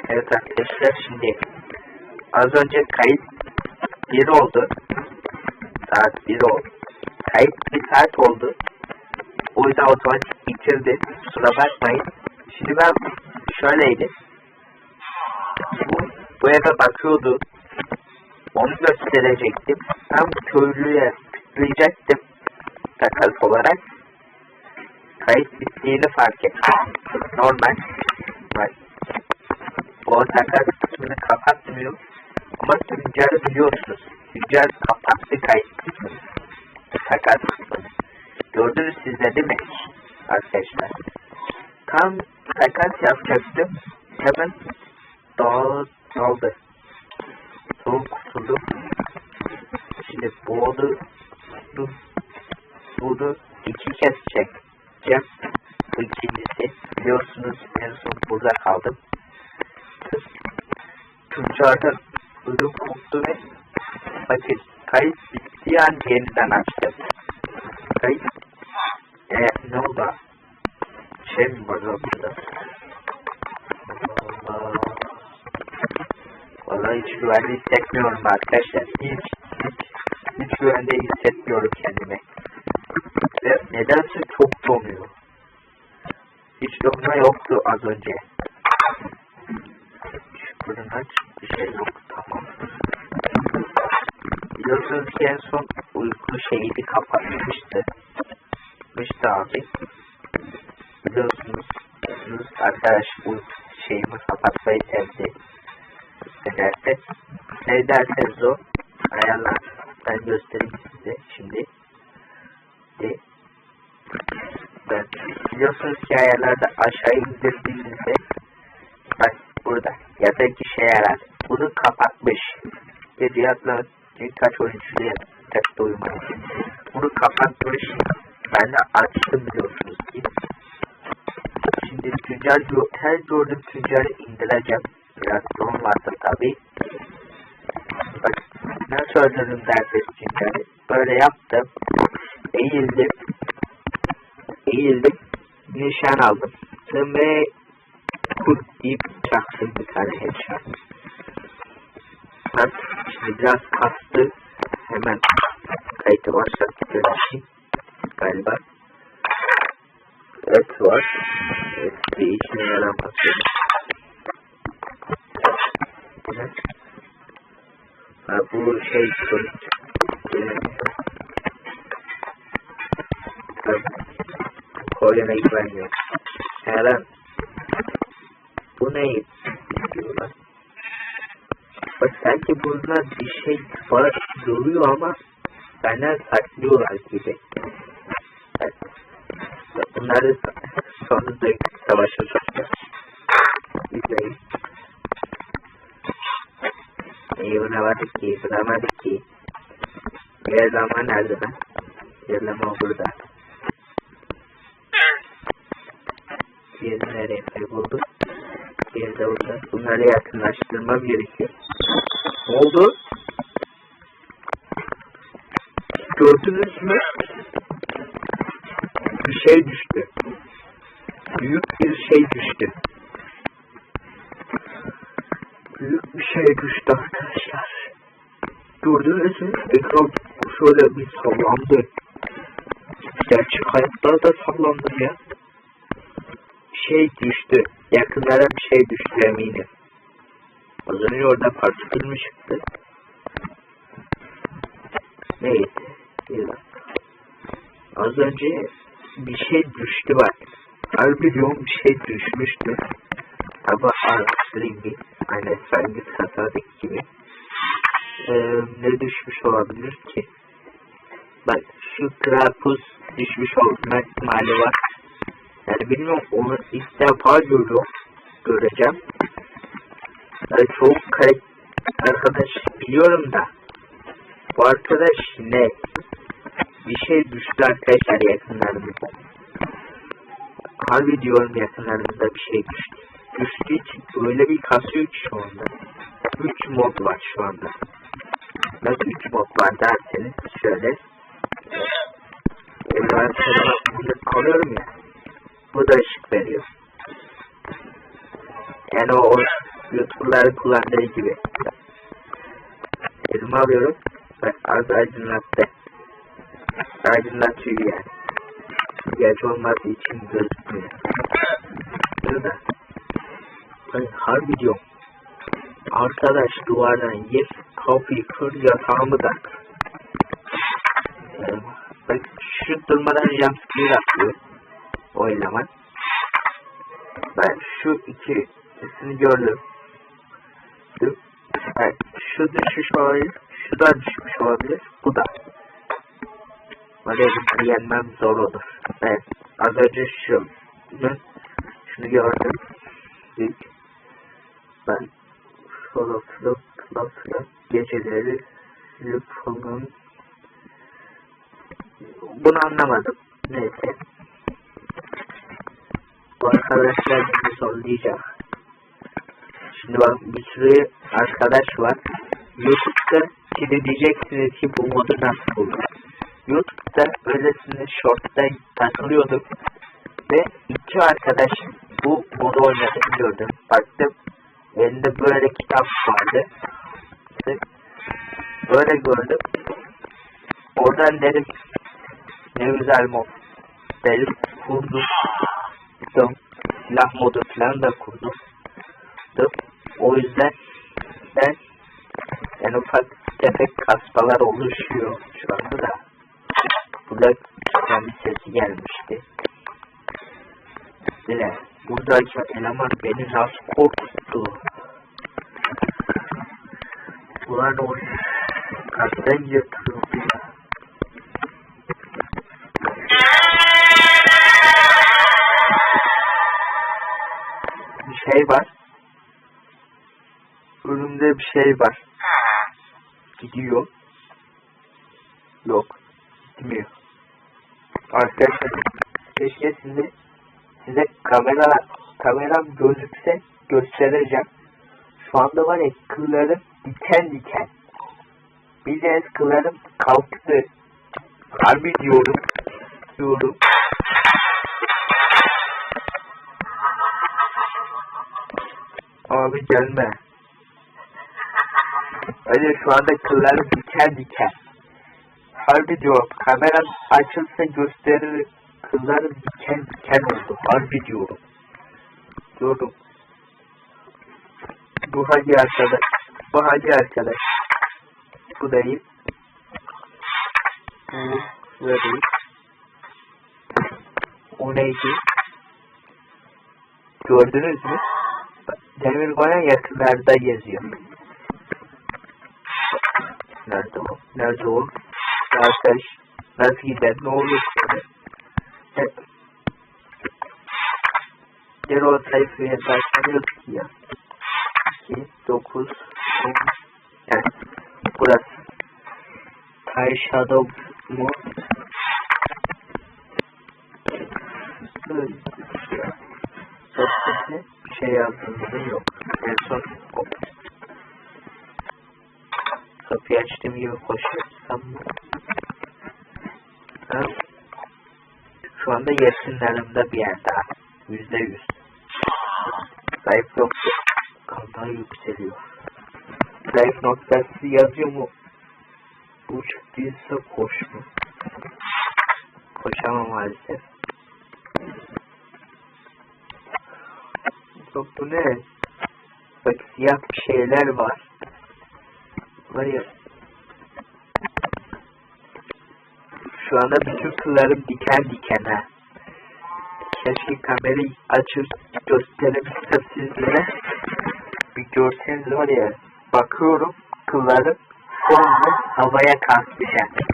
Evet arkadaşlar, şimdi az önce kayıt 1 oldu. Saat 1 oldu. Kayıt 1 saat oldu. O yüzden otomatik bitirdi. Kusura bakmayın. Şimdi ben şöyleydi. Bu eve bakıyordu. Onu gösterecektim. Tam köylüye tıklayacaktım. Takas olarak. Kayıt bittiğini fark ettim. Normal. Bak. O takas kısmını kapatmıyor. Ama tüccarı biliyorsunuz. Tüccar kapattı kayıt kısmını. Takas kısmını. Gördünüz siz de değil mi? Arkadaşlar. Tam takas yapacaktım. Hemen daldı. Soğuk kutudu. Şimdi bunu 2 kez çekeceğim. Bu ikincisi. Biliyorsunuz en son burada kaldım. Tüccardan ürün koptu ve bakın kayıt bittiği an yeniden açtım. Kayıt ne oldu? Şey mi var burada? Vallahi hiç güvenli hissetmiyorum arkadaşlar. Hiç güvende hissetmiyorum kendimi. Ve nedense çok donuyor. Hiç donma yoktu az önce. Şu fırın aç, bir şey yok, tamam. Biliyorsunuz ki en son uyku şeyini kapatmıştı. Abi. Biliyorsunuz arkadaş uyku şeyimi kapatmayı sevdi. Ne derseniz o ayarlar. Ben göstereyim size şimdi. Biliyorsunuz ki ayarlarda aşağı indirdiğinizde bak burada yataki şey ayarlar. Bunu kapatmış. Ve diğerler birkaç oyuncuya tekte uyumak için. Bunu kapatmış. Ben de açtım biliyorsunuz ki. Şimdi her gördüğüm tüccarı indireceğim. Biraz son varsa tabi. Bak nasıl öldürdüm derseniz tüccarı. Böyle yaptım. Eğildim. Nişan aldım. Ve kurt deyip çaktım bir tane headshot. Bak şimdi biraz kastı. Hemen kayıtı başlatıp görüşeyim. Galiba. Evet var. Evet bir işine yaramaz. Ha bu şey Koyana güvenmiyor. Herhalde bu ne diyorlar. Bak sanki bunlar bir şey var duruyor ama benden saklıyorlar gibi. Evet. Bunları sonunda savaşacaklar. İzleyin. İyi bulamadık ki. Bir zaman nerede ben? Yerleme burada. Diğeri nereye kayboldu? Diğeri de burada. Bunları yakınlaştırmam gerekiyor. Ne oldu? Gördünüz mü? Bir şey düştü. Büyük bir şey düştü. Büyük bir şey düştü arkadaşlar. Gördünüz mü? Ekran şöyle bir sallandı. Gerçek hayatta da sallandı ya. Şey düştü. Yakınlara bir şey düştü eminim. Az önce orada partikül mü çıktı? Neydi? Bir dakika. Az önce bir şey düştü bak. Harbi diyorum bir şey düşmüştü. Ama araştırayım bir. Aynen sanki satardık gibi. Ne düşmüş olabilir ki? Bak şu Krapus düşmüş olma ihtimali var. Yani bilmiyorum onu ilk defa göreceğim. Yani çoğu arkadaş biliyorum da bu arkadaş ne? Bir şey düştü arkadaşlar yakınlarımızda. Harbi diyorum yakınlarımızda bir şey düştü. Düştüğü için öyle bir kasıyor ki şu anda. 3 mod var şu anda. Nasıl 3 mod var derseniz şöyle. Ben alıyorum ya. Bu da ışık veriyor. Yani o YouTuber'ların kullandığı gibi. Elime alıyorum. Bak az aydınlattı. Aydınlatıyor yani. Gerçi olmadığı için gözükmüyor. Burada. Hani harbi diyorum. Arkadaş duvardan yes, kapıyı kır, yatağımı da kır. Bak şu durmadan jumpscare atıyor. O eleman. Ben şu ikisini gördüm. Evet, şu düşmüş olabilir. Şu da düşmüş olabilir. Bu da. Böyle yenmem zor olur. Evet. Az önce şunu gördüm. Ben solofluk geceleri falan bunu anlamadım. Neyse. Bu arkadaşlar beni zorlayacak. Şimdi bak bir sürü arkadaş var. YouTube'da şimdi diyeceksiniz ki bu modu nasıl bulur? YouTube'da öylesine short'ta takılıyordum. Ve iki arkadaş bu modu oynadığını gördüm. Baktım elinde böyle kitap vardı. İşte böyle gördüm. Oradan dedim ne güzel mod. Dedim kurdum. Silah modu falan da kurdum. O yüzden ben en ufak tefek kasmalar oluşuyor şu anda da. Burada bir sesi gelmişti. Bile buradaki eleman beni nasıl korkuttu. Ulan o kalpten yırtıldı. Bir şey var. Önümde bir şey var. Gidiyor. Yok. Gitmiyor. Arkadaşlar keşke size kameram gözükse göstereceğim. Şu anda var ya kıllarım diken. Bildiğiniz kıllarım kalktı. Harbi diyorum. Abi gelme. Öyle şu anda kıllarım diken. Harbi diyorum. Kameram açılsa gösterir. Kıllarım diken oldu. Harbi diyorum. Bu hacı arkadaş. Bu değil. Bu değil. O neydi? Gördünüz mü? Demirgoyan yakınlarda geziyor. Nerede o? Arkadaş nasıl gider? Ne olur? Geri o sayfaya başlanıyoruz ki ya. 2, 9, 10. Evet. Burası. High Shadow mu? Sosyete bir şey yazdığımda yok. En son kapıyı açtığım gibi koşuyorsam şu anda yakınlarımda bir yer daha. %100. Zayıf nokta kalmayı yükseliyor. Zayıf noktası yazıyor mu? Bu çıktıysa koş mu? Koşamam maalesef. Bu ne? Bak siyah bir şeyler var. Var ya. Şu anda bütün kıllarım diken ha. Keşke kamerayı açıp gösterebilsem sizlere. Bir görseniz var ya. Bakıyorum kıllarım şu anda havaya kalkmış yani.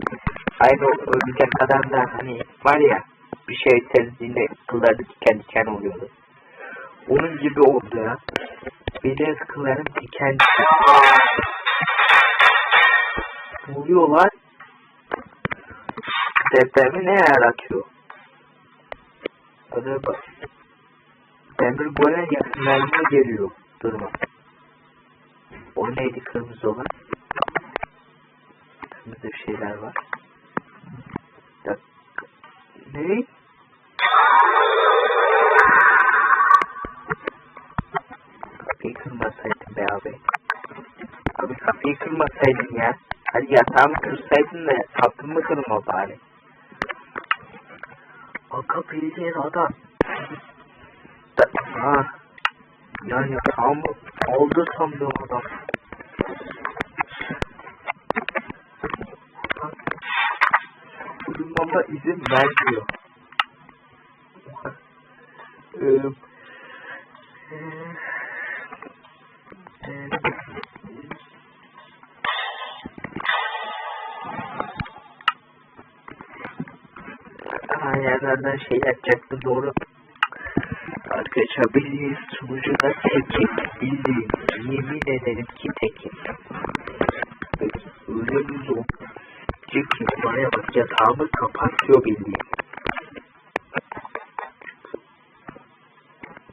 Aynı ölecek kadar da hani var ya bir şey sezdiğinde kılları diken oluyordu. Onun gibi oldu ya. Biraz kıllarım diken. Ne oluyor lan? Depremi ne yaratıyor? Hadi bak. Demir golem yakınlarına geliyor. Durma. O neydi kırmızı olan? Kırmızı bir şeyler var. Ne? kapıyı kırmasaydın be abi. Abi kapıyı kırmasaydın ya. Hadi yatağımı kırsaydın da kapımı kırma bari. O kapıyı değil adam. Ya yatağımı aldı sandım adam. Uyumama izin vermiyor. Yerlerden şey yapacaktı doğru. Arkadaşlar bildiğiniz sunucuda tekim. Bildiğin yemin ederim ki tekim. Öyle bir zor. Çünkü bana bak yatağımı kapatıyor bildiğin.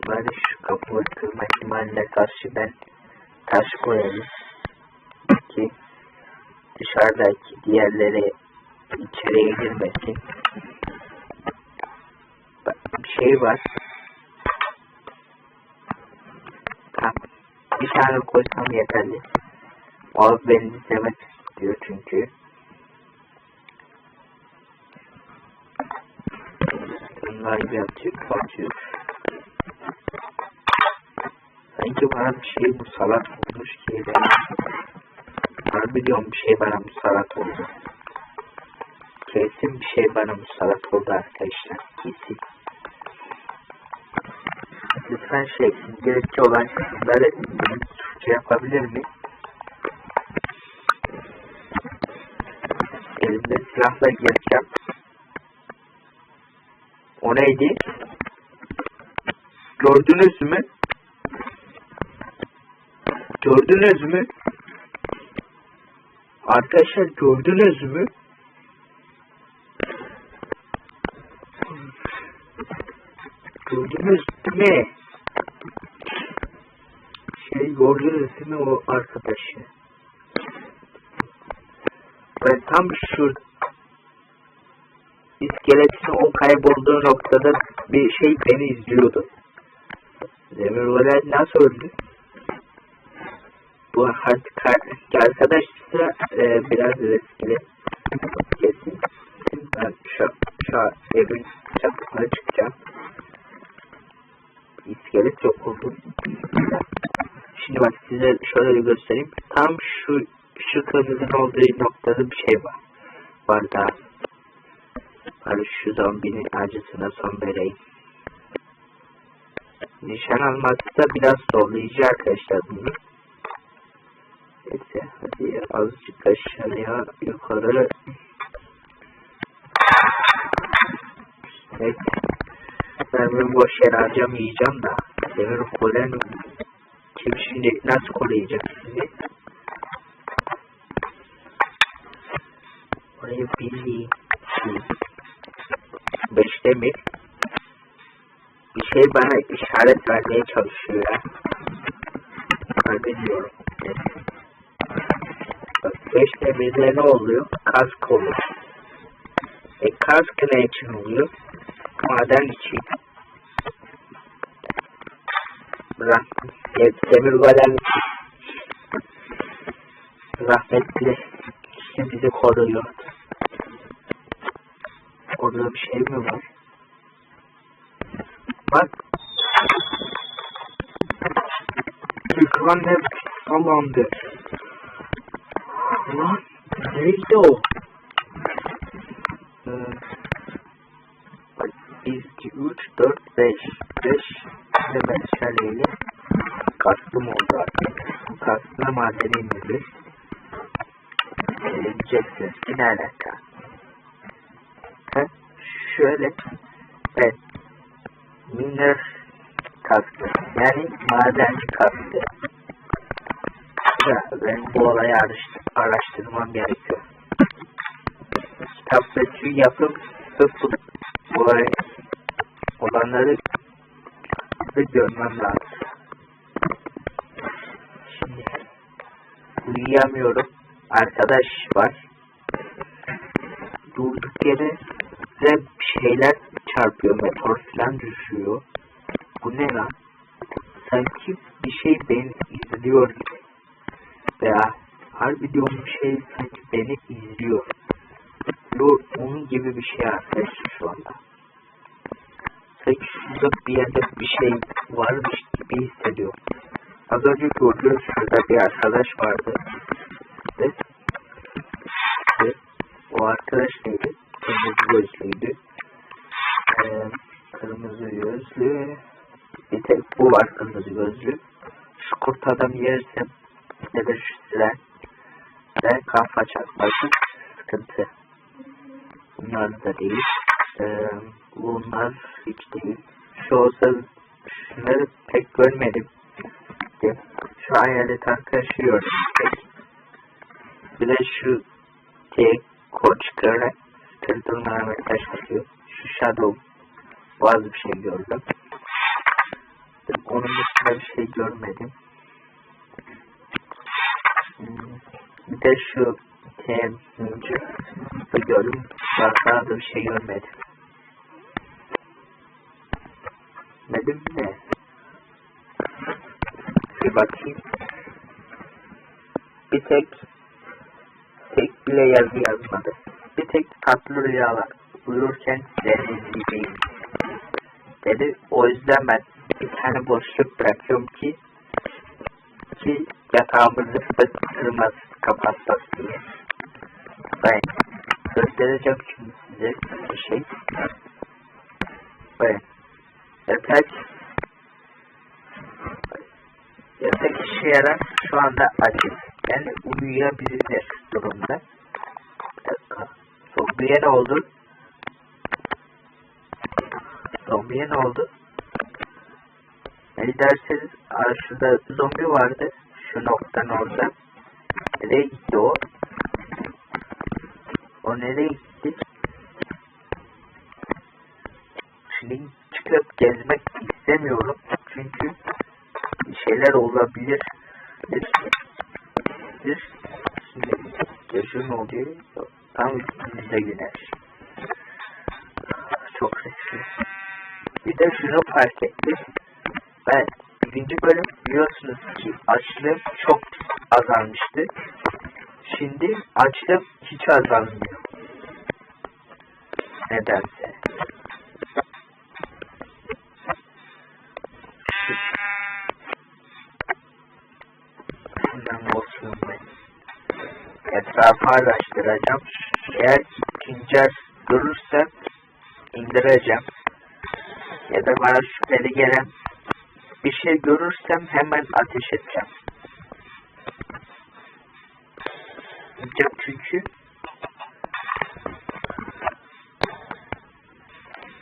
Bari şu kapıyı kırma ihtimaline karşı ben taş koyayım. Ki dışarıdaki diğerleri içeriye girmesin. Bir şey var. Bir tane koysam yeterli. O abi beni izlemek istiyor çünkü. Bunlar atıyor. Sanki bana bir şey musallat olmuş ki. Ben biliyorum bir şey bana musallat oldu. Kesin bir şey bana musallat oldu arkadaşlar. Kesin. Lütfen gerekli olan kısımları Türkçe yapabilir mi? Elimde silahla geleceğim. O neydi? Gördünüz mü? Gördünüz mü? Arkadaşlar gördünüz mü? Gördünüz mü? Gördünüz mü o arkadaşı? Ben tam şu iskeletin o kaybolduğu noktada bir şey beni izliyordu. Demirören nasıl öldü? Bu arkadaş ise biraz riskli. Kesin. Ben şu evin çatısına çıkacağım. İskelet yok oldu. Şimdi bak size şöyle bir göstereyim. Tam şu kırmızının olduğu noktada bir şey var. Var daha. Bari şu zombinin acısına son vereyim. Nişan almakta biraz zorlayıcı arkadaşlar bunu. Neyse hadi azıcık aşağıya yukarı. Evet. Ben boş yer harcamayacağım da. Demir kolen kim şimdi nasıl koruyacak sizi? Oraya bildiğin 5 demir bir şey bana işaret vermeye çalışıyor ya. Ben bilmiyorum. Bak 5 demirde ne oluyor? Kask oluyor. Kask ne için oluyor? Maden için. Demir golem rahmetli işte bizi koruyor. Orada bir şey mi var? Bak. Yıkılan hep sallandı. Lan neydi o? Bak 1, 2, 3, 4, 5 meşaleyle kastım oldu artık. Bu kastına madeni indirdi. Diyeceksiniz ki ne alaka? Şöyle evet. Miner kastı. Yani madenci kastı. Ya ben bu olayı araştırmam gerekiyor. Kitapçı yapıp sıfır olay olanları görmem lazım. Şimdi uyuyamıyorum. Arkadaş var. Durduk yere size bir şeyler çarpıyor. Meteor falan düşüyor. Bu ne lan? sanki bir şey beni izliyor gibi. Veya harbi diyorum bir şey sanki beni izliyor. Onun gibi bir şey arkadaşlar şu anda. Sanki şurada bir yerde bir şey varmış gibi hissediyorum. Az önce gördüğünüz şurada bir arkadaş vardı. Ve o arkadaş neydi? Kırmızı gözlüydü. Kırmızı gözlü. Bir tek bu var kırmızı gözlü. Şu kurt adam yersem ya da şu silah ve kafa çarpması sıkıntı. Bunlar da değil. Bunlar hiç değil. Şu olsa şunları pek görmedim. Şu hayalet arkadaşı gördüm pek. Bir de şu tek koç kırı tırtılmaya mesaj atıyor. Şu shadow bazı bir şey gördüm. Onun dışında bir şey görmedim. Bir de şu temizci gördüm. Daha da bir şey görmedim. Dedim de bir bakayım. Bir tek bile yazı yazmadı. Bir tek tatlı rüyalar uyurken sizlerin izleyeceğim dedi. O yüzden ben bir tane boşluk bırakıyorum ki yatağımızı kırmaz kapatmaz diye. Ben göstereceğim şimdi size bir şey. Ben yatak işe yarar şu anda açık. Yani uyuyabilir durumda. Bir dakika. Zombiye ne oldu? Zombiye ne oldu? Ne derseniz şurada zombi vardı. Şu noktanın orada. Nereye gitti o? O nereye gitti? Şimdi çıkıp gezmek istemiyorum. Çünkü şeyler olabilir. Şimdi gözüm oluyor. Tam üstümüzde güneş. Çok riskli. Bir de şunu fark ettim. Ben birinci bölüm biliyorsunuz ki açlığım çok azalmıştı. Şimdi açlığım hiç azalmıyor. Nedense. Şundan olsun ben. Etrafı araştıracağım. Eğer ikinci görürsem indireceğim. Ya da bana şüpheli gelen bir şey görürsem hemen ateş edeceğim. Çünkü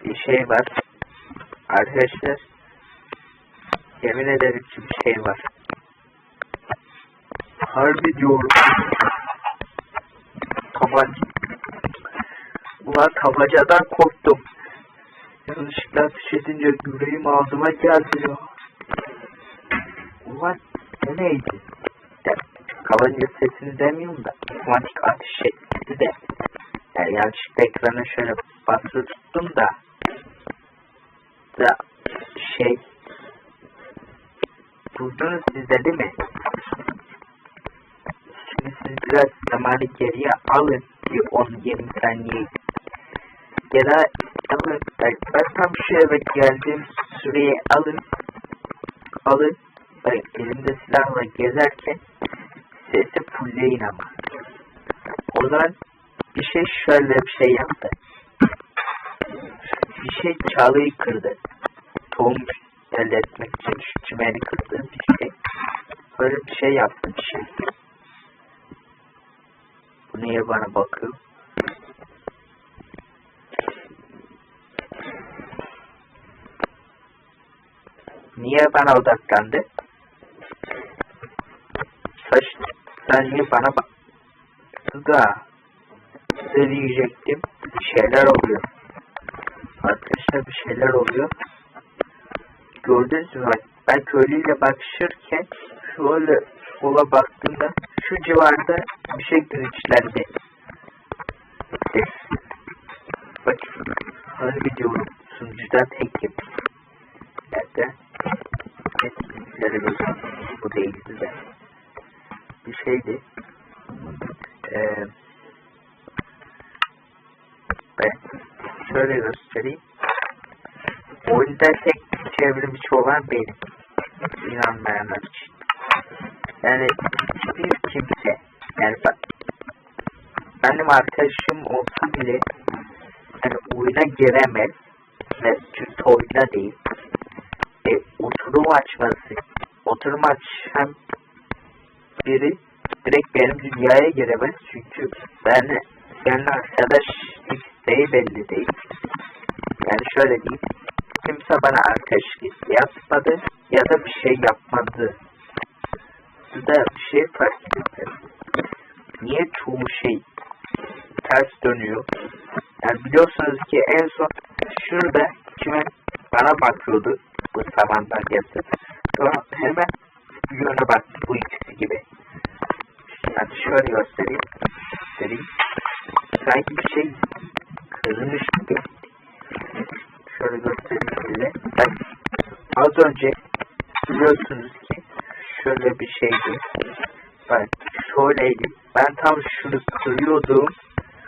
bir şey var. Arkadaşlar yemin ederim ki bir şey var. Harbi diyorum. Ulan tabancadan korktum. Yanlışlıkla ateş edince yüreğim ağzıma geldi ya. Ulan o neydi? Tabanca sesini demiyorum da otomatik ateş etti de. Yani yanlışlıkla ekrana şöyle basılı tuttum da buldunuz siz de değil mi? Şimdi siz biraz zamanı geriye alın bir 10-20 saniye. Ya da ben tam şu eve geldiğim süreyi alın. Bak elimde silahla gezerken sesi fullleyin ama. O zaman bir şey şöyle bir şey yaptı. Bir şey çalıyı kırdı. Tohum elde etmek için şu çimeni kırdı bir şey. Böyle bir şey yaptı bir şey. Bu niye bana bakıyor? Niye bana odaklandı? Sen niye bana bak? Size diyecektim. Bir şeyler oluyor. Arkadaşlar bir şeyler oluyor. Gördünüz mü? Ben köylüyle bakışırken şöyle sola baktığımda şu civarda bir şey glitchlendi. Bak harbi diyorum. Sunucuda tekim. Nerede? Sizlere göstereyim. Bu değildi de. Bir şeydi. Ben şöyle göstereyim. Oyunda tek çevrimiçi olan benim. İnanmayanlar için. Yani hiçbir kimse, yani benim arkadaşım olsa bile yani oyuna giremez ve çünkü oyunda değil. Oturum açması. Oturum açan biri direkt benim dünyaya giremez çünkü benimle arkadaş isteği belli değil. Yani şöyle diyeyim. Kimse bana arkadaşlık yapmadı ya da bir şey yapmadı. Bu da bir şey fark etmez. Niye çoğu şey ters dönüyor? Yani biliyorsunuz ki en son şurada kime bana bakıyordu bu zamandan geldi. Sonra hemen yöne baktı bu ikisi gibi. Yani şöyle göstereyim. Sanki bir şey kırılmış gibi. Şöyle göstereyim size. Ben az önce biliyorsunuz ki şöyle bir şeydi. Ben şöyleydi. Ben tam şunu kırıyordum.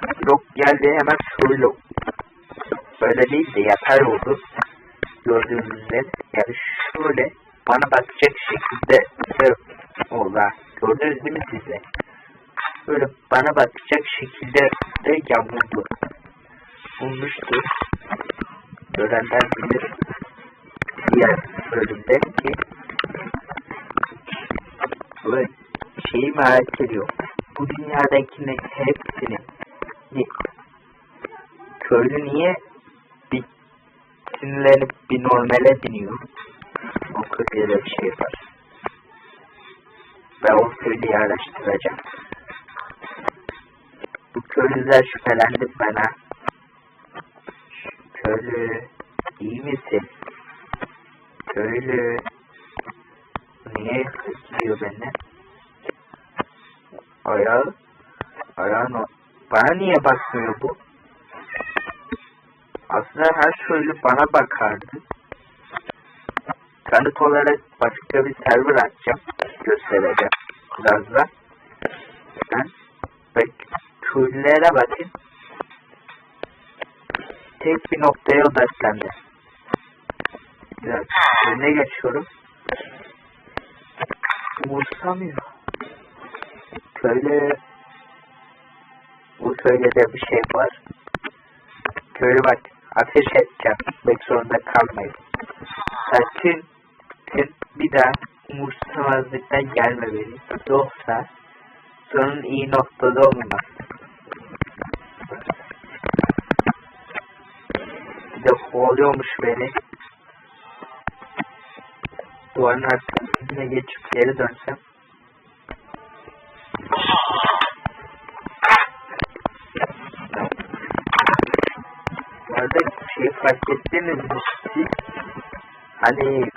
Blok geldi hemen şöyle. Böyle değil de yatay oldu. Gördüğünüz üzere. Yani şöyle bana bakacak şekilde oldu. Gördünüz değil mi size? Böyle bana bakacak şekilde de yamuldu. Bulmuştu. Görenler bilir. Diğer bölümde ki böyle şeyi merak ediyor. Bu dünyadakinin hepsini köylü niye bir sinirlenip bir normale biniyor? O köylüde bir şey var. Ben o köylüyü araştıracağım. Bu köylüler şüphelendi bana. Köylü iyi misin? Köylü niye kızıyor benden? Ayağın bana niye bakmıyor bu? Aslında her köylü bana bakardı. Kanıt olarak başka bir server açacağım. Göstereceğim. Birazdan. Ben köylülere bakayım. Tek bir noktaya odaklandı. Biraz önüne geçiyorum. Umursamıyor. Bu köylüde bir şey var. Köylü bak, ateş edeceğim. Belki zorunda kalmayın. Sakın bir daha umursamazlıktan gelmemeli. Yoksa sonun iyi noktada olmaz. Bir de kovalıyormuş beni. Duvarın arkasına geçip geri dönsem. Bu arada şey fark ettiniz mi? Hani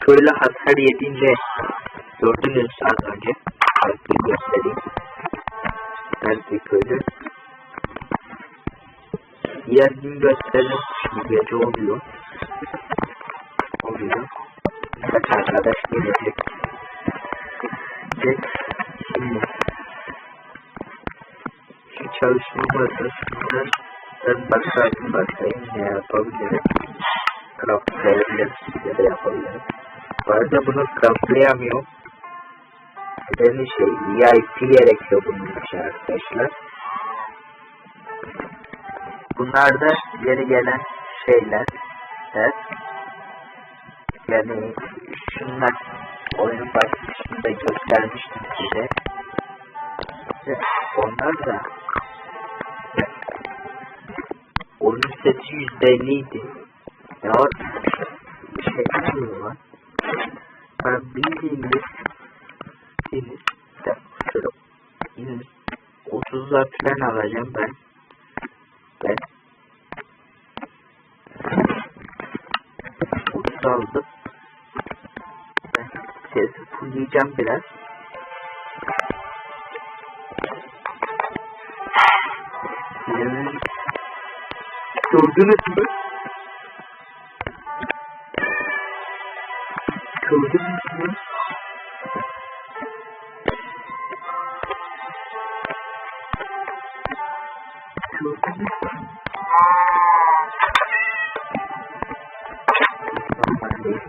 köylü hasar yediğince gördünüz az önce. Farklı göstereyim. Belki köylü diğer gün gösterir gece oluyor. Kaç arkadaş gelecek. Şimdi şu çalışmalarda ben bakayım ne yapabilirim. Craftlayabilirim ya da yapabilirim. Bu arada bunu craftlayamıyorum. Nedeni VIP gerekiyor bunun için arkadaşlar. Bunlar da yeni gelen şeyler. Yani şunlar oyunun başlangıcında göstermiştim size. Onlar da oyunun seti %50'ydi. Ya şey diyorlar. Ben bildiğiniz şöyle 30'lar falan alacağım ben. Aldım. Ben sesi fulleyeceğim biraz. Gördünüz mü? Gördünüz mü? Gördünüz mü? Normal değil.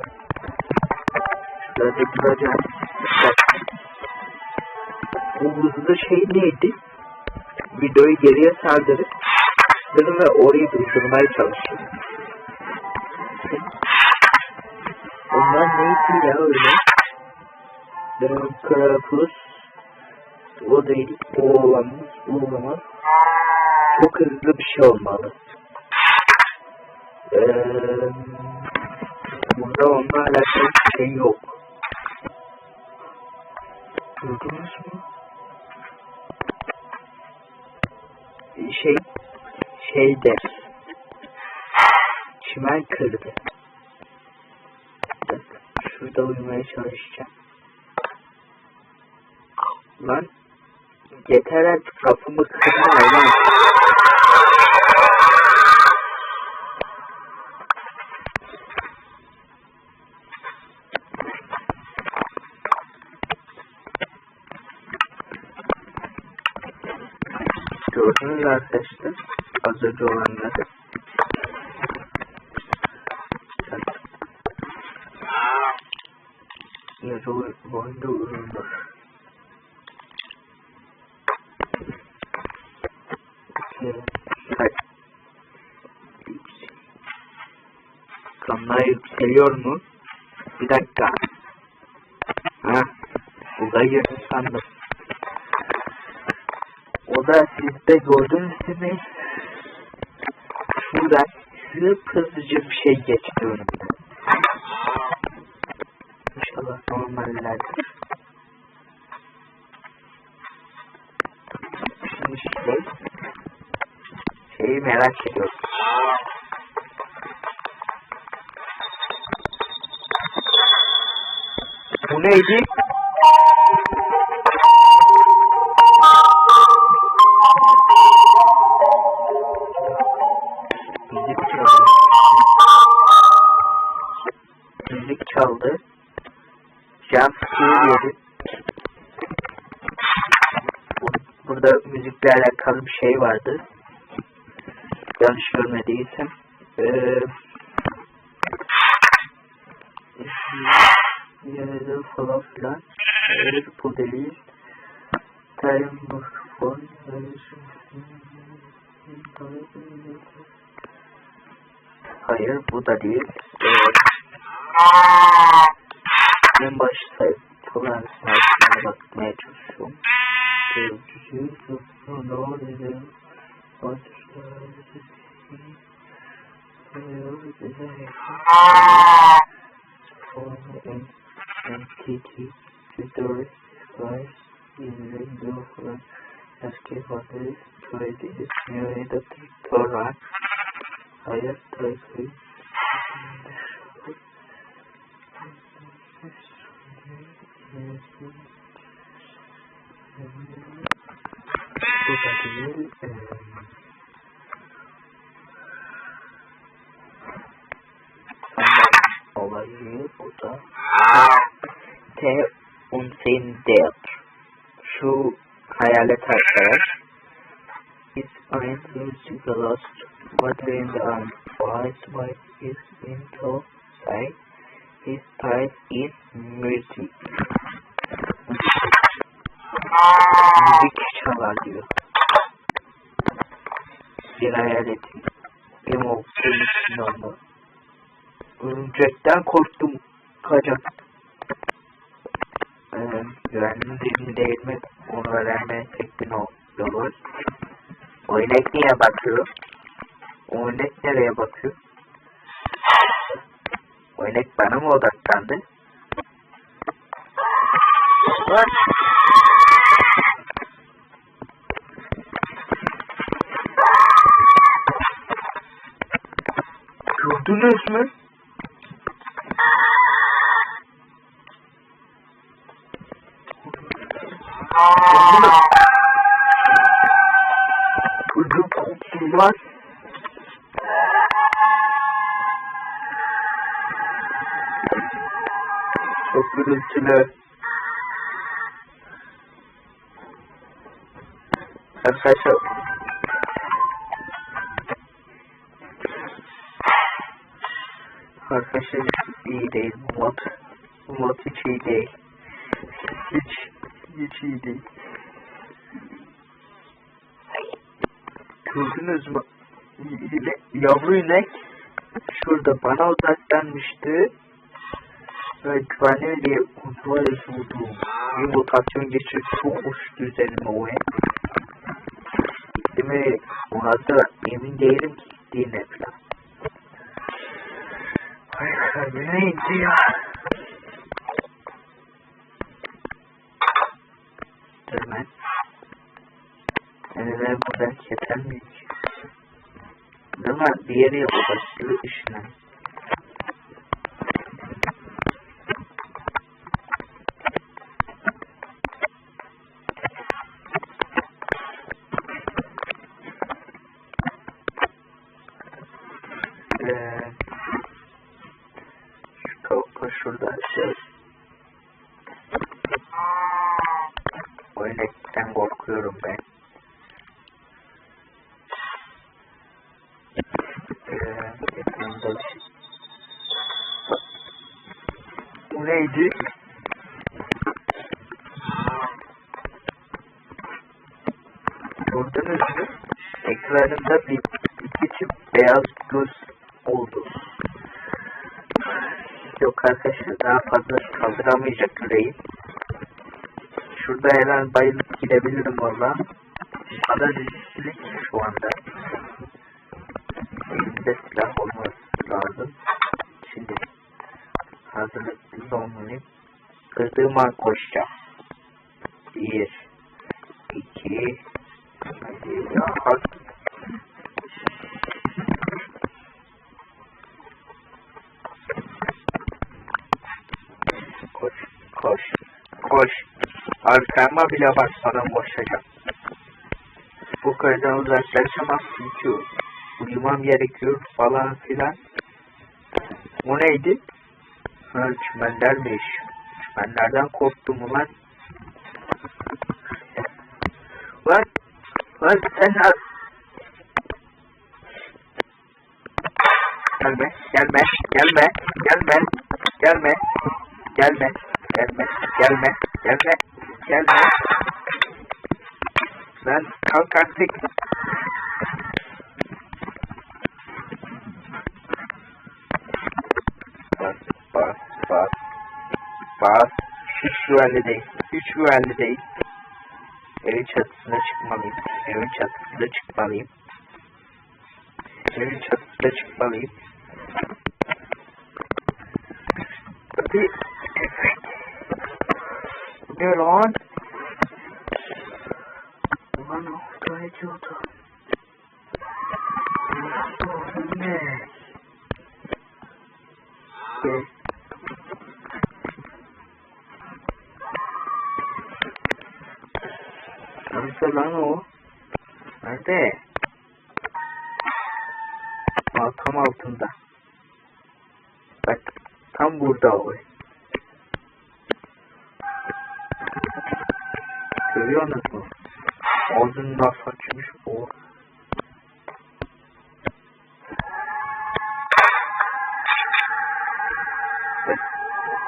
Şurada duracağım. Bu hızlı şey neydi? Videoyu geriye sardırıp ve orayı durdurmaya çalışıyorum. Onlar neydi ya öyle? Karakus. O değil. O olamaz. Çok hızlı bir şey olmalı. Burada onunla alakalı bir şey yok. Gördünüz mü? Şeyde çimen kırdı. Şurada uyumaya çalışacağım. Lan yeter artık, kafamı kırma lan. Gördünüz arkadaşlar az önce olanları. Yarı boyunda uzundur. Kamera yükseliyor mu? Bir dakika. Ha, bu da yerini sandım. O da sizde gördünüz mü? Şurada hızlıca bir şey geçti önümden. İnşallah normallerdir. Şimdi şeyi merak ediyorum. Bu neydi? Müzik çaldı. Jump scare yedi. Burada müzikle alakalı bir şey vardı. Yanlış görmediysem. Yerden falan filan. Bu değil. Mikrofon. Hayır, bu da değil. En başta falan sayesinde bakmaya çalışıyorum. MTT tutorial device using the following escape orders to this new tutorial. Hayır, tabii. Bu da değil. Olayı bu da. T-Unsindet. Şu hayalet arkadaş. It's unintentionally lost water in the arm. White wife is into sight. His prize is mercy. Müzik çalar diyor. Bir hayaletin. Benim olduğum için oldu. Örümcekten korktum. Kaçak. Güvenliğin dibine değirmek, onu öğrenmenin tek bir yolu var. O inek niye bakıyor? O inek nereye bakıyor? O inek bana mı odaklandı? Var. Gördünüz mü? Ödüm korktular. Çok gürültülü. Arkadaşlar. Arkadaşlar iyi değil bu mod. Bu mod hiç iyi değil. Hiç iyi değil. Gördünüz mü? Yavru inek şurada bana uzaklanmıştı. Ve güvenli diye kontrol edildim. Bir mutasyon geçirip çok uçtu üzerime o ev. Değil mi? Orada emin değilim ki gittiğine falan. Ay kalbime indi ya. Dur ben. Ben buradan kesemeyim ki. Değil mi? Diğeri yapacak işine. Şu tavukla şurada şey. O inekten korkuyorum ben. Bu neydi? Gördünüz mü? Ekranımda bir iki çift beyaz göz oldu. Yok arkadaşlar daha fazla kaldıramayacak yüreğim. Şurada her an bayılıp gidebilirim valla. Bu kadar riskli şu anda. Elimde silah olması lazım. Şimdi hazırlıklı olmalıyım. Kırdığım an koşacağım. 1 2 hadi rahat. Koş koş koş. Arkama bile bakmadan koşacağım. Bu köyden uzaklaşamam çünkü uyumam gerekiyor falan filan. O neydi? Ha, çimenlermiş. Çimenlerden korktum ulan. Lan sen gelme gelme gelme gelme gelme gelme gelme gelme gelme gelme lan kalk artık. Bas. Hiç güvenli değil. Hiç güvenli değil. Evin çatısına çıkmalıyım. Evin çatısına çıkmalıyım. Evin çatısına çıkmalıyım. Hadi. Evet. Ne lan? Ulan o ediyordu. Ne? Nerede lan o? Nerede? Tam altında. Bak tam burada o. Görüyorsunuz mu? Ağzını nasıl açmış o.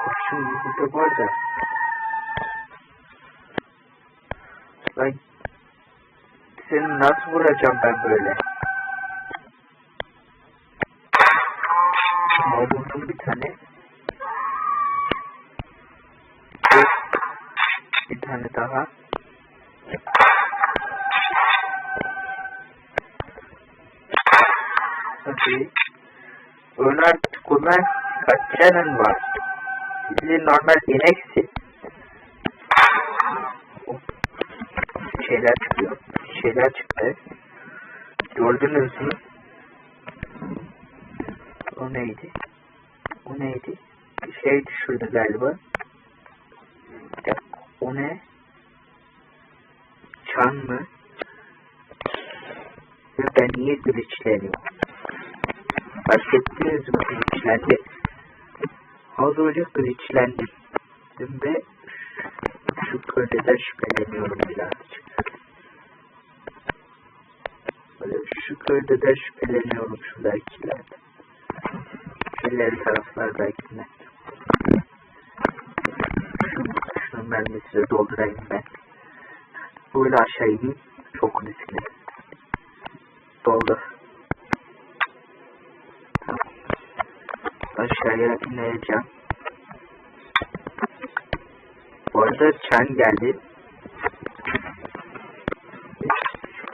Kurşun burada var da. Lan seni nasıl vuracağım ben böyle? Vurdum bir tane. Bir tane daha. Hadi. Öyle artık ulan kaç canın var? Bizi normal ineksin. Şeyler çıkıyor. Şeyler çıktı. Gördünüz mü? O neydi? O neydi? Bir şey düşürdü galiba. Bir dakika. O ne? Çan mı? Ya ben niye glitchleniyorum? Fark ettiniz mi glitchlendi? Az önce glitchlendim. geçtim ve şu köyleden şüpheleniyorum birazcık. Böyle şu köyleden şüpheleniyorum şuradakilerden. Şöyle taraflardakiler. Şunun mermisini doldurayım ben. Böyle aşağı ineyim. Çok riskli. Doldur. Aşağıya ineceğim. Bu arada çan geldi.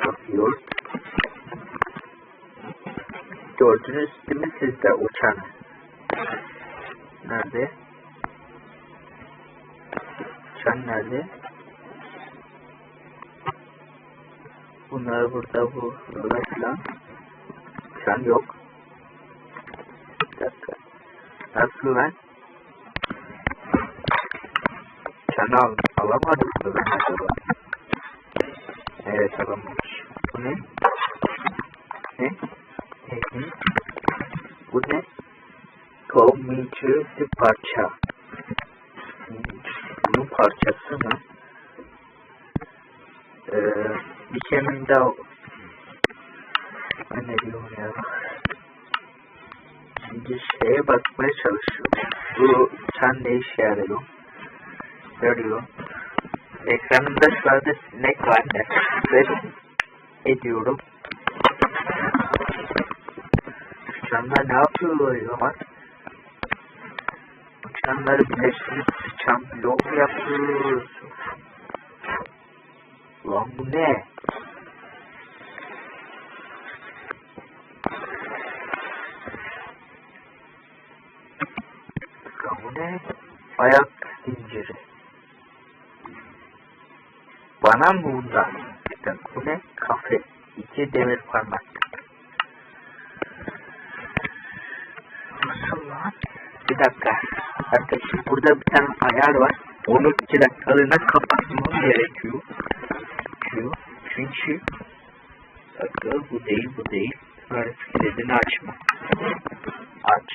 Bakıyor. Gördünüz değil mi siz de o çanı? Nerede? Çan nerede? Bunlar burada bu falan. Çan yok. Bir dakika. Nasıl lan? Çan alamadım mı ben acaba? Evet alamamış. Bu ne? Ne? Bu ne? Komiçi parça. Bunun parçası mı? Bir kemin daha. Ne diyor ya? Şimdi şeye bakmaya çalışıyorum. Bu sen ne işe yarıyor? Yarıyor. Ekranımda şu anda sinek var ne? Ve ediyorum. Uçanlar ne yapıyor ya? Uçanları birleştirip sıçan blok mu yapıyoruz? Lan bu ne? Lan bu ne? Ayak zinciri. Bana mı bundan? Bu ne? Kafe. 2 demir parmak. Nasıl lan? Bir dakika. Arkadaşlar burada bir tane ayar var. Onu 2 dakikalığına kapatmam gerekiyor. Çünkü dakika, bu değil. Tarif kilidini açma. Aç.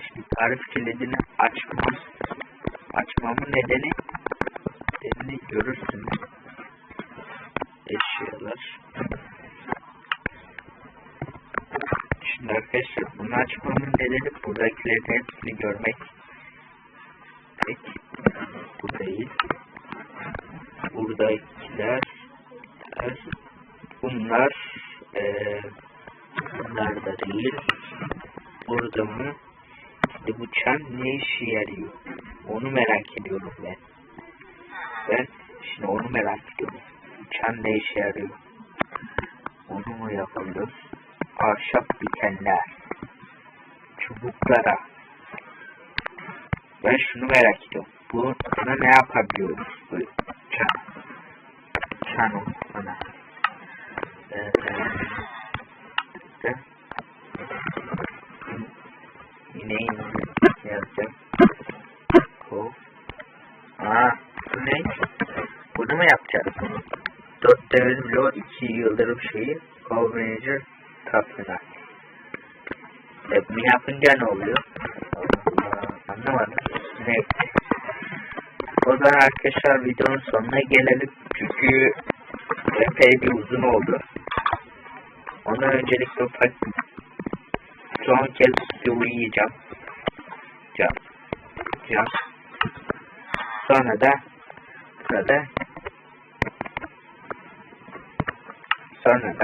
Şimdi tarif kilidini açmamın nedeni görürsünüz. Eşyalar. Şimdi arkadaşlar bunu açmamın nedeni buradakilerin hepsini görmek. Peki. Bu değil. Buradakiler bunlar da değil. Burada mı? İşte bu çan ne işe yarıyor? Onu merak ediyorum ben. Şimdi onu merak ediyorum. Çan ne işe yarıyor? Onu mu yapıyoruz? Ahşap dikenler. Çubuklara. Ben şunu merak ediyorum. Buna ne yapabiliyoruz? Bu çan. Çan bana. Yine yazacağım. Bu ne? Bunu mu yapacağız? 4 devir bloğu 2 yıldırım şeyi. Coverage tatlılar. Bunu yapınca ne oluyor? Anlamadım. Neyse. O zaman arkadaşlar videonun sonuna gelelim. Çünkü epey bir uzun oldu. Ondan öncelikle son kez uyuyacağım. Sonra da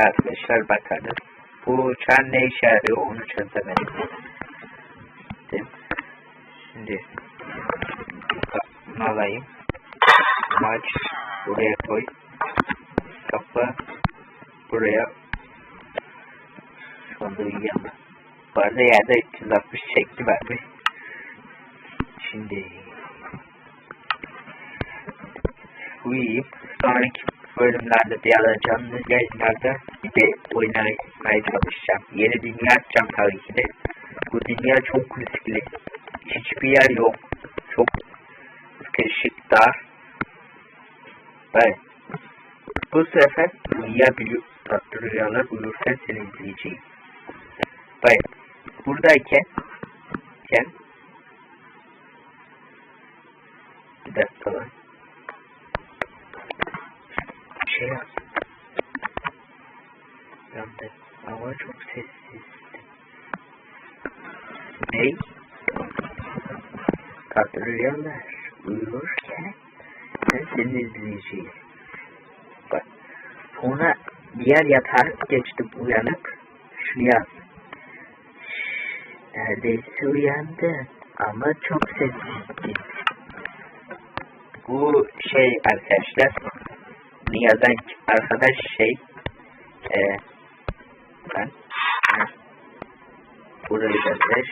arkadaşlar bakarız. Bu uçağın ne işe yarıyor onu çözemedim. Şimdi bunu alayım. Maç buraya koy. Kapı buraya. Şu anda uyuyamam. Bu arada yerde 360 çekti verdi. Şimdi uyuyayım. Sonraki bölümlerde diğer canlı yayınlarda bir de oynamaya çalışacağım. Yeni dünya açacağım tabii ki de. Bu dünya çok riskli. Hiçbir yer yok. Çok sıkışık, dar. Evet. Bu sefer uyuyabiliyor. Tatlı rüyalar uyurken seni izleyeceğim. Evet. Buradayken Bir dakika lan. Şey yap. Yandı. Hava çok sessiz. Ney? Katrolyalar uyurken ben seni izleyeceğim. Bak. Sonra diğer yatağa geçtim uyanıp şunu yaz. Neredeyse uyandın ama çok sessizdi. Bu şey arkadaşlar, bunu yazan arkadaş ben burayı yazmış.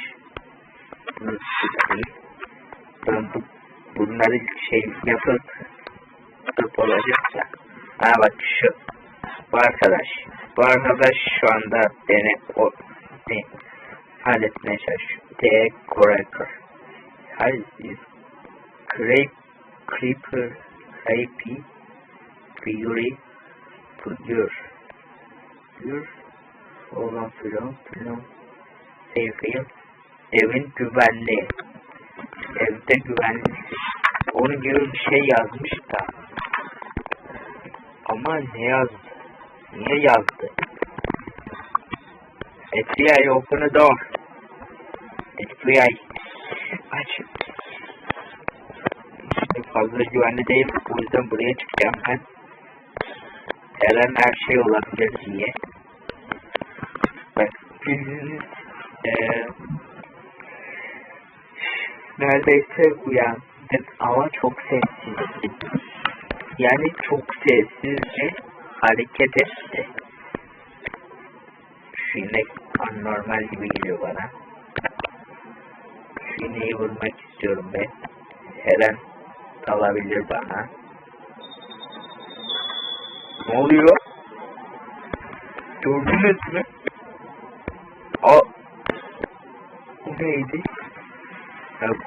Bunu tutayım. Ben bunları yapıp olacaksa. Ha bak şu. Bu arkadaş şu anda beni halletmeye çalışıyor. Decorator. Hayır. Creeper. Creepy. Fury. Olan filan. Sevgili. Evin güvenli. Evde güvenli. Onun gibi bir şey yazmış da. Ama ne yazdı? Niye yazdı? FBI open the door. FBI. Aç. Fazla güvenli değil. O yüzden buraya çıkacağım ben. Her an her şey olabilir diye. Bak. Neredeyse uyandık ama çok sessizdi. Yani çok sessizce hareket etti. Şu inek anormal gibi geliyor bana. Şu ineği vurmak istiyorum ben. Her an kalabilir bana. Ne oluyor? Gördünüz mü? Bu neydi?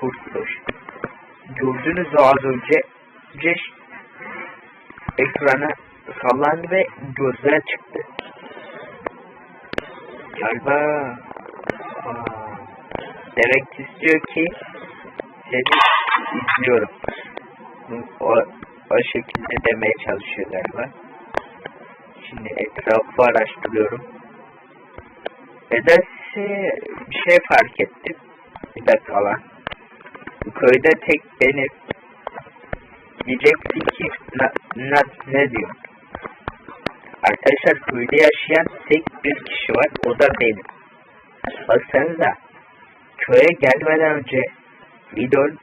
Kurtuluş. Gördünüz mü az önce ekrana sallandı ve gözler çıktı. Galiba demek istiyor ki seni izliyorum. O şekilde demeye çalışıyor galiba. Şimdi etrafı araştırıyorum. Nedense bir şey fark ettim. Bir dakika lan. Bu köyde tek benim. Diyeceksin ki ne diyor? Arkadaşlar köyde yaşayan tek bir kişi var. O da benim. Baksanıza. Köye gelmeden önce videonun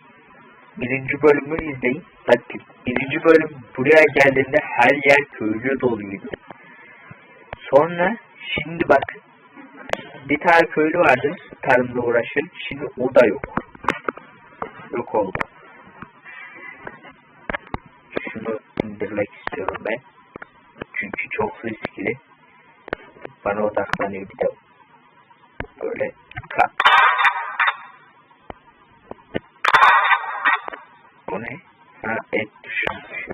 1. bölümünü izleyin. Bakın 1. bölüm buraya geldiğinde her yer köylü doluydu. Sonra şimdi bakın. Bir tane köylü vardı. Tarımla uğraşır. Şimdi o da yok. Yok oldu. Şunu indirmek istiyorum ben. Çünkü çok riskli. Bana odaklanıyor bir de. Böyle kalk. O ne? Ha, et düşürmüş.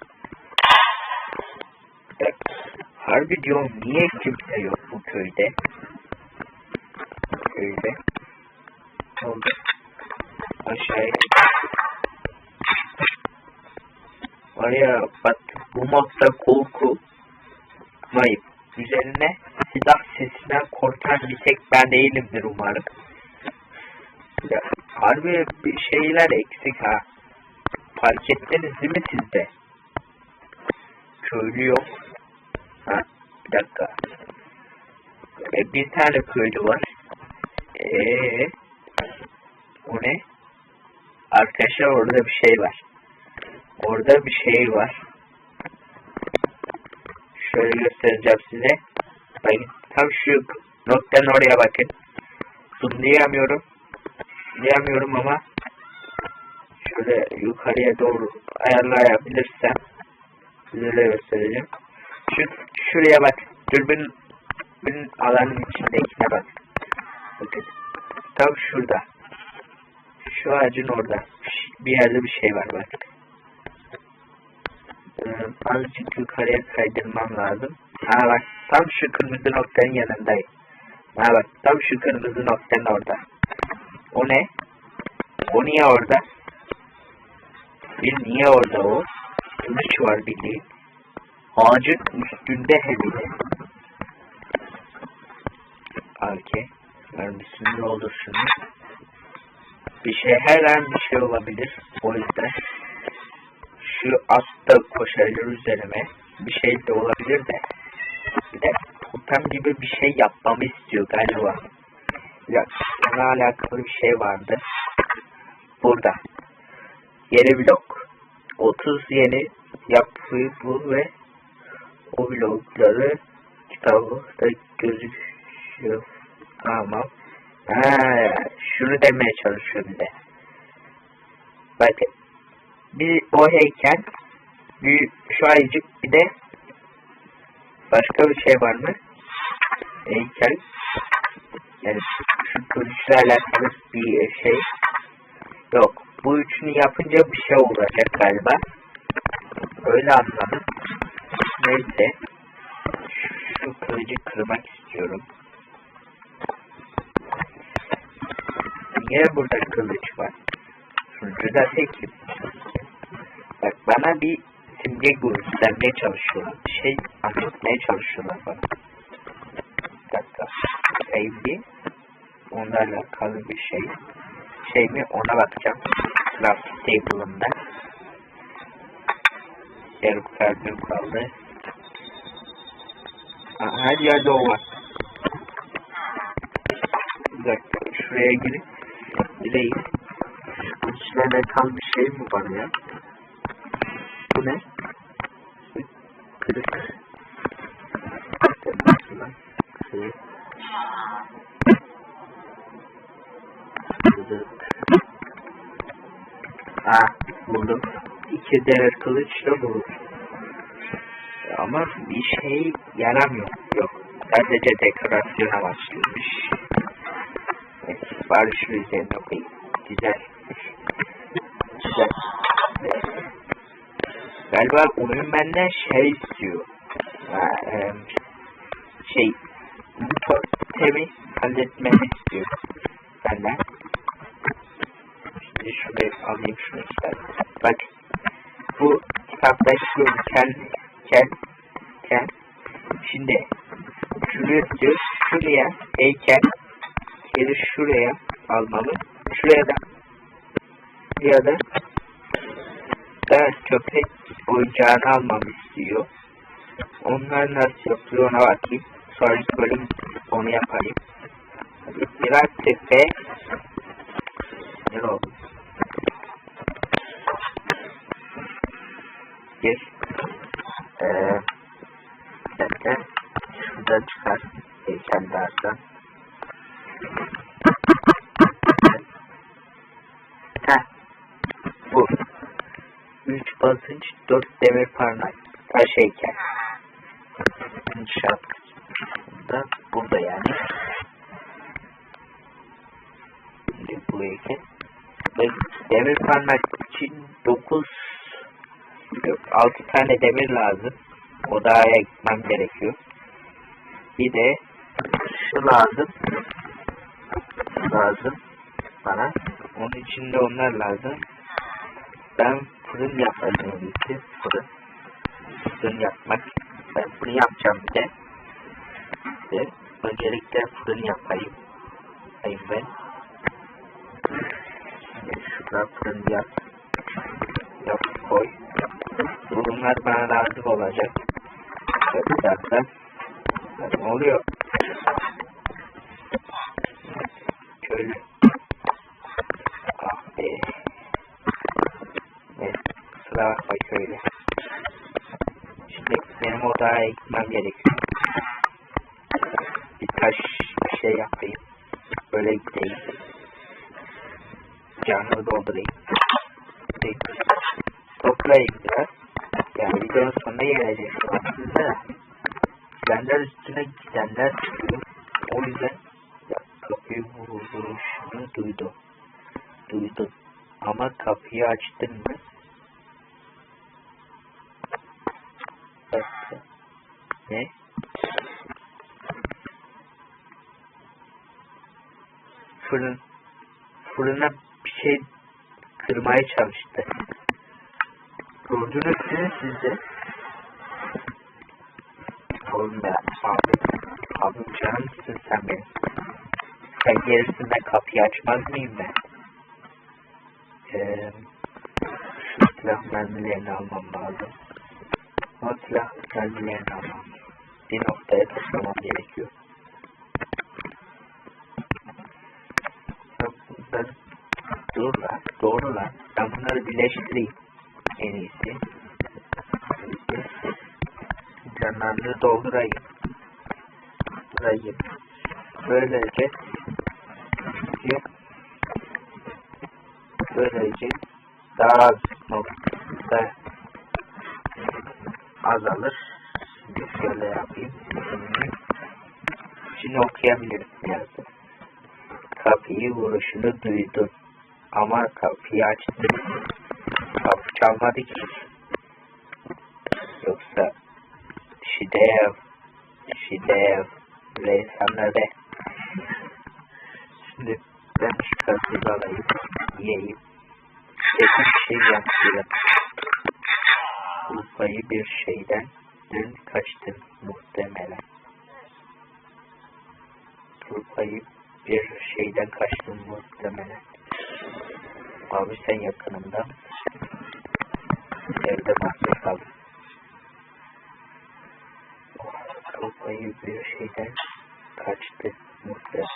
Harbi diyorum, niye kimse yok bu köyde? Köyde. Oldu. Aşağıya. Var ya bak, bu mapta korku mayıp. Üzerine silah sesinden korkan bir tek ben değilimdir umarım. Ya, harbi bir şeyler eksik ha. Fark ettiniz değil mi sizde? Köylü yok. Ha, bir dakika. Bir tane köylü var. O ne? Arkadaşlar orada bir şey var. Orada bir şey var. Şöyle göstereceğim size. Bakın tam şu noktanın oraya bakın. Zoomlayamıyorum. Zoomlayamıyorum ama şöyle yukarıya doğru ayarlayabilirsem size de göstereceğim. Şuraya bak. Dürbün alanın içindekine bak. Bakın. Tam şurada. Şu ağacın orada. Bir yerde bir şey var bak. Azıcık yukarıya kaydırmam lazım. Ha bak. Tam şu kırmızı noktanın yanındayım. Ha bak. Tam şu kırmızı noktanın orada. O ne? O niye orada? Bir niye orada o? Kılıç var bildiğin. Ağacın üstünde hem de. Okey. Mermisini doldur şunu. Bir şey, her an bir şey olabilir. O yüzden şu asta koşarlar üzerime. Bir şey de olabilir de. Bir de totem gibi bir şey yapmamı istiyor galiba. Ya, ona alakalı bir şey vardı. Burada. Yeni blok. 30 yeni yapıyı bul ve o blokları kitabında gözüküyor. Tamam. Şunu demeye çalışıyorum bir de. Bakın. Bir o heykel, bir şu ayıcık, bir de başka bir şey var mı? Heykel. Yani şu kılıçla alakalı bir şey yok. Bu üçünü yapınca bir şey olacak galiba. Öyle anladım. Neyse. Şu kılıcı kırmak istiyorum. Niye burada kılıç var? Sunucu da tekim. Bak bana bir simge göstermeye çalışıyorlar. Bir şey anlatmaya çalışıyorlar bana. Bir dakika. Sevdi. Onlarla alakalı bir şey. Şey mi? Ona bakacağım. Crafting table'ında. Yarım kalbim kaldı. Her yerde o var. Bir dakika. Şuraya girip bileyim. İçine metal bir şey mi var ya? Bu ne? Kırık. Kırık. Buldum. 2 demir kılıçla buldum. Ama bir şey yaramıyor. Yok. Sadece dekorasyon amaçlıymış. Bari şu üzerine koyayım. Güzel. Güzel. Galiba oyun benden şey istiyor. Bu totemi halletmemi istiyor. Benden. Şimdi şurayı alayım şunu ister. Bak. Bu kitaptaki kel. Şimdi şunu istiyor. Şuraya heykel. Keli şuraya almalı. Şuraya da köpek oyuncağını almamı istiyor. Onlar nasıl yapıyor ona bakayım. Sonra böyle onu yapayım. Biraz tepe. Ne oldu? Gir. Şuradan çıkar. Heykel dersen. Bu. 3 basınç, 4 demir parmak. Taş heykel. İnşaat. Burada yani. Şimdi bu heykel. Demir parmak için 6 tane demir lazım. Odaya gitmem gerekiyor. Bir de şu lazım bana. Onun için de onlar lazım. Ben fırın yapacağım için fırın yapmak. Ben fırın yapacağım bir de. Öncelikle fırın yapayım. Ben. Şurada fırın yap koy. Bunlar bana lazım olacak. Bir dakika. Ne oluyor? Köylü. Ah be. Evet. Kusura bakma köylü. Şimdi benim odaya gitmem gerekiyor. Birkaç şey yapayım. Böyle gideyim. Canımı doldurayım. Toplayayım biraz. Yani videonun sonuna gelecek. Aslında gidenler üstüne gidenler çıkıyor. O yüzden kapıyı vuruşunu duydum. Ama kapıyı açtın mı? Ne? Fırına bir şey kırmaya çalıştı. Gördünüz mü siz de? Oğlum be abi. Abim canımsın sen benim. Sen gerisinden kapıyı açmaz mıyım ben? Şu silah mermilerini almam lazım. O silah mermilerini almam. Bir noktaya taşımam gerekiyor. Ben, dur lan, doğru lan. Ben bunları birleştireyim. En iyisi. Canlarını doldurayım. Böylece yok. Böylece daha az nokta azalır. Şimdi şöyle yapayım. Şimdi okuyabilirim biraz. Kapıyı vuruşunu duydum. Ama kapıyı açtım. Kapı çalmadı ki. Yoksa Şidev Reysanları. Şimdi ben şu kasıyı alayım. Yiyeyim. Bir şey yapıyorum. Urfa'yı bir şeyden dün kaçtın muhtemelen. Urfa'yı bir şeyden kaçtın muhtemelen. Abi sen yakınımda. Evde mahsur kaldım. Urfa'yı bir şeyden kaçtı muhtemelen.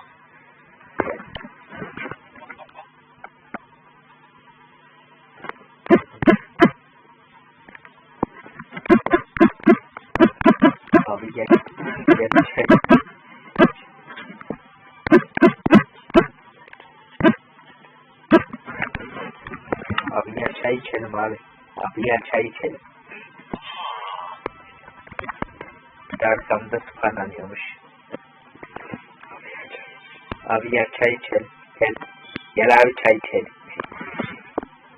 Abi gel. Abi gel çay içelim abi. Abi gel çay içelim. Arkamda sıfanlanıyormuş. Abi gel çay içelim. Gel abi çay içelim.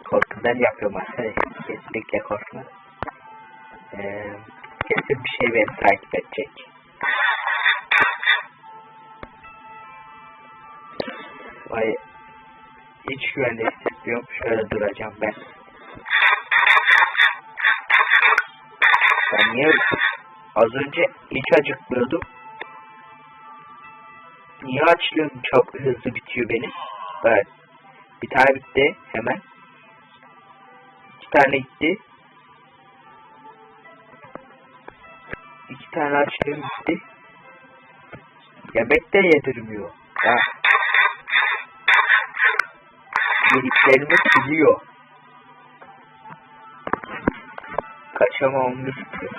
Korkudan yapıyorum aslında. Kesinlikle korkma. Kesin bir şey beni takip edecek. Vay, hiç güvenli hissetmiyorum. Şöyle duracağım ben. Ben niye az önce hiç acıkmıyordum. Niye açlığım çok hızlı bitiyor benim? Evet. Bir tane bitti hemen. 2 tane gitti. 2 tane açlığım gitti. Yemek de yedirmiyor. Ha. Yediklerimi siliyor. Kaçamam istiyor.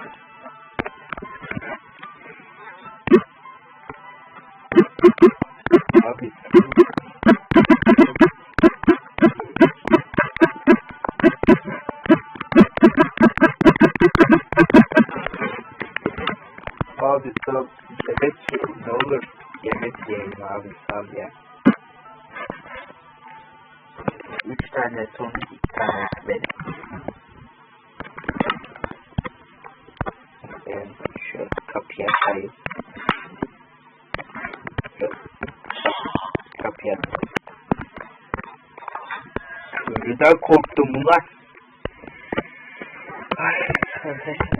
Abi abi sal yemek yiyelim ne olur. Yemek yiyelim abi sal ya. 3 tane son 2 tane benim. Ben şöyle kapıyı açayım. Kapıyı açayım. Köylüden korktum ulan. Ay,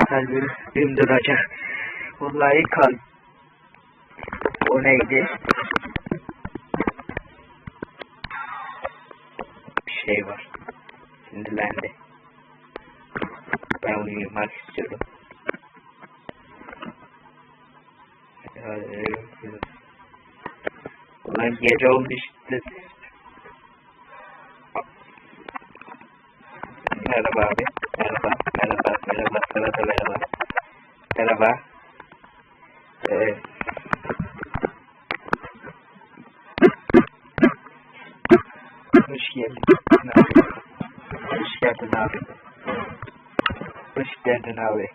kalbim duracak. Vallahi kal. O neydi? Bir şey var. Sinirlendi. Ben uyumak istiyorum. Ulan gece olmuştu. Merhaba abi. Merhaba. Hoş geldin. Hoş geldin abi. Hoş geldin abi.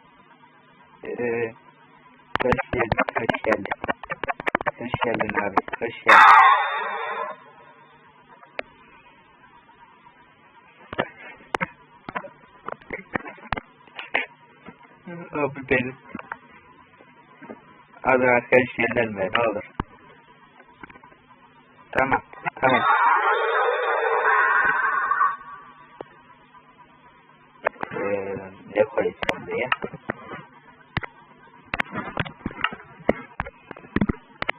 Hoş geldin abi. Hoş geldin. Abi benim. Hadi arkadaş yerden ver ne olur. Tamam. Dekor etsin diye.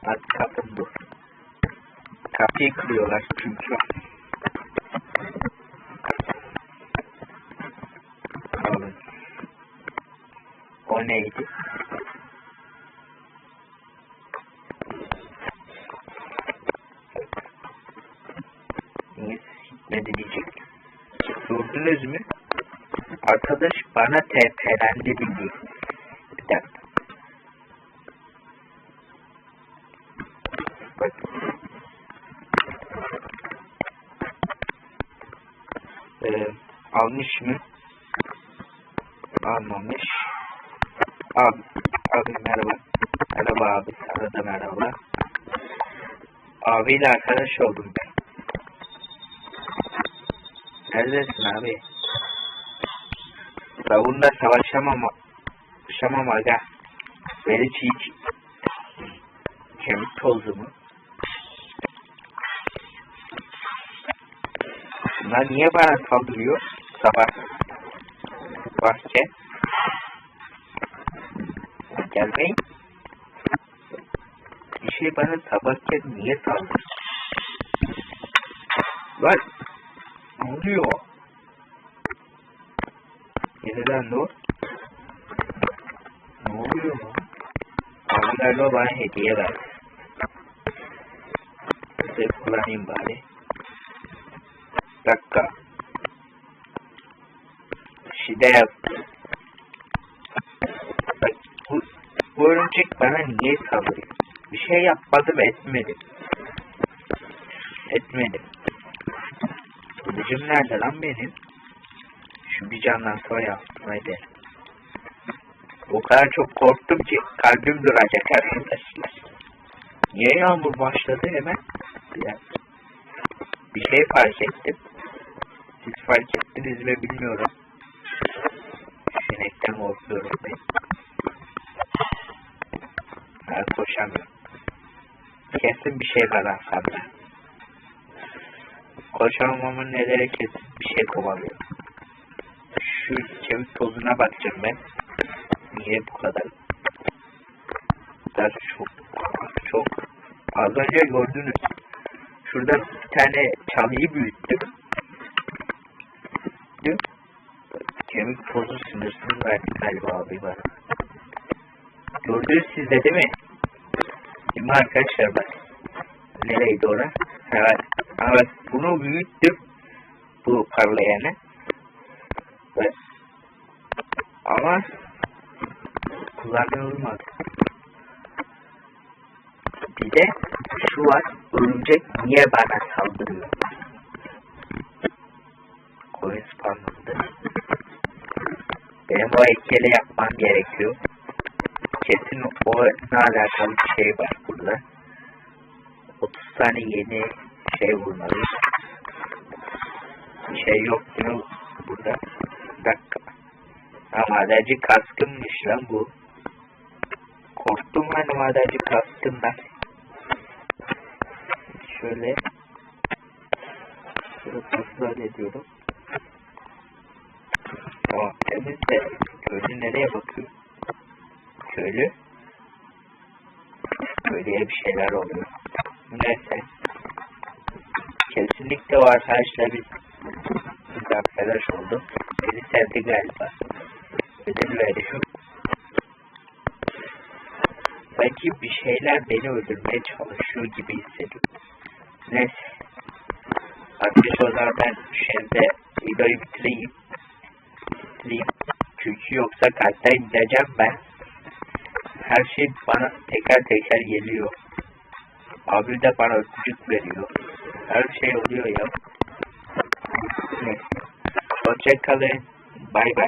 Hadi kapım dur. Kapıyı kırıyorlar çünkü. Alın. O neydi? Ne diyecek? Gördünüz mü? Arkadaş bana TP'lendi biliyor. Bir dakika. Bak. Almış mı? Almamış. Abi merhaba. Merhaba abi. Sana da merhaba. Abiyle arkadaş oldum ben. Neredesin abi? Savunla savaşamam aga. Beni çiğ kemik tozu mu? Bunlar niye bana saldırıyor? Sabahken. Gelmeyin. Bir şey bana sabahken niye saldırıyor? Lan! Ne oluyor? Yeniden dur. Ne oluyor lan? Abilerle bana hediye verdi. Size kullanayım bari. Dakika. Şide yap. Bak bu örümcek bana niye saldırıyor? Bir şey yapmadım etmedim. Kılıcım nerede lan benim? Şu bir candan sonra yaptım hadi. O kadar çok korktum ki kalbim duracak arkadaşlar. Niye yağmur başladı hemen? Bir şey fark ettim. Siz fark ettiniz mi bilmiyorum. Sinekten korkuyorum ben. Koşamıyorum. Kesin bir şey var aslında. Koşamamın nedeni kesin bir şey kovalıyor. Şu kemik tozuna bakacağım ben. Niye bu kadar? Çok. Az önce gördünüz. Şurada bir tane çalıyı büyüttüm. Kemik tozu sınırsız verdi galiba abi bana. Gördünüz siz de değil mi? Değil mi arkadaşlar bak. Nereydi orası? Evet. Bunu büyüttüm. Bu parlayanı. Ama kullanılmadı. Bir de şu var. Örümcek niye bana saldırıyor? Koyun spamladı. Benim o heykeli yapmam gerekiyor. Kesin onunla alakalı bir şey var burada. 30 tane yeni şey bulmalıyım. Bir şey yok değil mi burada? Bir dakika. Madenci kaskımmış lan bu. Korktum ben madenci kaskımdan. Şöyle kontrol ediyorum. Tamam temiz de köylü nereye bakıyor? Köylüye bir şeyler oluyor. Neyse. Kesinlikle o arkadaşlar biz arkadaş olduk. Beni sevdi galiba. Ödül veriyor. Sanki bir şeyler beni öldürmeye çalışıyor gibi hissediyorum. Neyse. Arkadaşlar o zaman ben şimdi videoyu bitireyim. Çünkü yoksa kalpten gideceğim ben. Her şey bana teker geliyor. Abi de bana öpücük veriyor. Her şey oluyor ya. Neyse. Hoşça kalın. Bay bay.